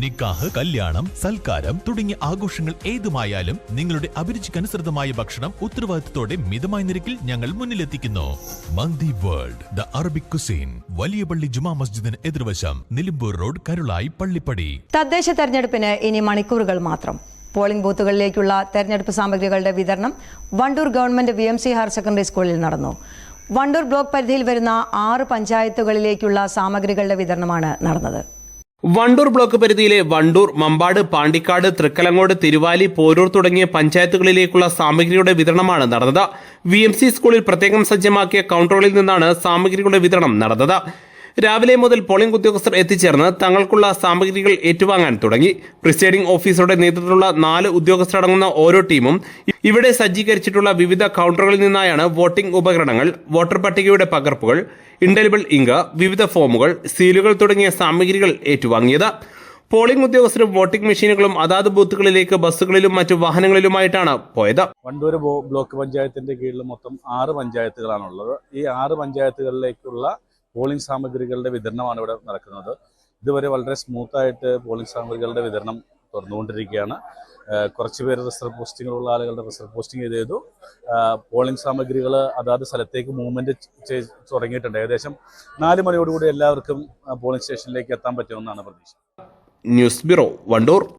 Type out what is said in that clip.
നിക്കാഹ്, കല്യാണം, സൽക്കാരം തുടങ്ങിയ ആഘോഷങ്ങൾ ഏതുമായാലും നിങ്ങളുടെ അഭിരുചിക്കനുസൃതമായ ഭക്ഷണം ഉത്തരവാദിത്തത്തോടെ മിതമായ നിരക്കിൽ ഞങ്ങൾ മുന്നിലെത്തിക്കുന്നു. മന്തി വേൾഡ്, ദ അറബിക് കുസീൻ, വലിയ പള്ളി ജുമാ മസ്ജിദിന് എതിർവശം, നിലമ്പൂർ റോഡ്, കരുളായി, പള്ളിപ്പടി. തദ്ദേശ തെരഞ്ഞെടുപ്പിന് ഇനി മണിക്കൂറുകൾ മാത്രം. പോളിംഗ് ബൂത്തുകളിലേക്കുള്ള തെരഞ്ഞെടുപ്പ് സാമഗ്രികളുടെ വിതരണം Wandoor government VMC higher secondary സ്കൂളിൽ നടന്നു. വണ്ടൂർ ബ്ലോക്ക് പരിധിയിൽ വരുന്ന 6 പഞ്ചായത്തുകളിലേക്കുള്ള സാമഗ്രികളുടെ വിതരണമാണ് നടന്നത്. വണ്ടൂർ ബ്ലോക്ക് പരിധിയിലെ വണ്ടൂർ, മമ്പാട്, പാണ്ടിക്കാട്, തൃക്കലങ്ങോട്, തിരുവാലി, പോരൂർ തുടങ്ങിയ പഞ്ചായത്തുകളിലേക്കുള്ള സാമഗ്രിയുടെ വിതരണമാണ് നടന്നത്. VMC സ്കൂളിൽ പ്രത്യേകം സജ്ജമാക്കിയ കൗണ്ടറുകളിൽ നിന്നാണ് സാമഗ്രികളുടെ വിതരണം നടന്നത്. രാവിലെ മുതൽ പോളിംഗ് ഉദ്യോഗസ്ഥർ എത്തിച്ചേർന്ന് തങ്ങൾക്കുള്ള സാമഗ്രികൾ ഏറ്റുവാങ്ങാൻ തുടങ്ങി. പ്രിസൈഡിംഗ് ഓഫീസറുടെ നേതൃത്വത്തിലുള്ള 4 ഉദ്യോഗസ്ഥരടങ്ങുന്ന ഓരോ ടീമും ഇവിടെ സജ്ജീകരിച്ചിട്ടുള്ള വിവിധ കൗണ്ടറുകളിൽ നിന്നായാണ് വോട്ടിംഗ് ഉപകരണങ്ങൾ, വോട്ടർ പട്ടികയുടെ പകർപ്പുകൾ, ഇൻഡെലിബിൾ ഇങ്ക്, വിവിധ ഫോമുകൾ, സീലുകൾ തുടങ്ങിയ സാമഗ്രികൾ ഏറ്റുവാങ്ങിയത്. പോളിംഗ് ഉദ്യോഗസ്ഥരും വോട്ടിംഗ് മെഷീനുകളും അതാത് ബൂത്തുകളിലേക്ക് ബസ്സുകളിലും മറ്റു വാഹനങ്ങളിലുമായിട്ടാണ് പോയത്. വണ്ടൂർ ബ്ലോക്ക് പഞ്ചായത്തിന്റെ കീഴിൽ മൊത്തം 6 പഞ്ചായത്തുകളാണുള്ളത്. ഈ 6 പഞ്ചായത്തുകളിലേക്കുള്ള പോളിംഗ് സാമഗ്രികളുടെ വിതരണമാണ് ഇവിടെ നടക്കുന്നത്. ഇതുവരെ വളരെ സ്മൂത്തായിട്ട് പോളിംഗ് സാമഗ്രികളുടെ വിതരണം തുറന്നുകൊണ്ടിരിക്കുകയാണ്. കുറച്ച് പേര് റിസർവ് പോസ്റ്റിങ്ങുള്ള ആളുകളുടെ റിസർവ് പോസ്റ്റിംഗ് ചെയ്തു. പോളിംഗ് സാമഗ്രികൾ അതാത് സ്ഥലത്തേക്ക് മൂവ്മെന്റ് തുടങ്ങിയിട്ടുണ്ട്. ഏകദേശം 4 മണിയോടുകൂടി എല്ലാവർക്കും പോളിംഗ് സ്റ്റേഷനിലേക്ക് എത്താൻ പറ്റുമെന്നാണ് പ്രതീക്ഷ. News bureau, Wandoor.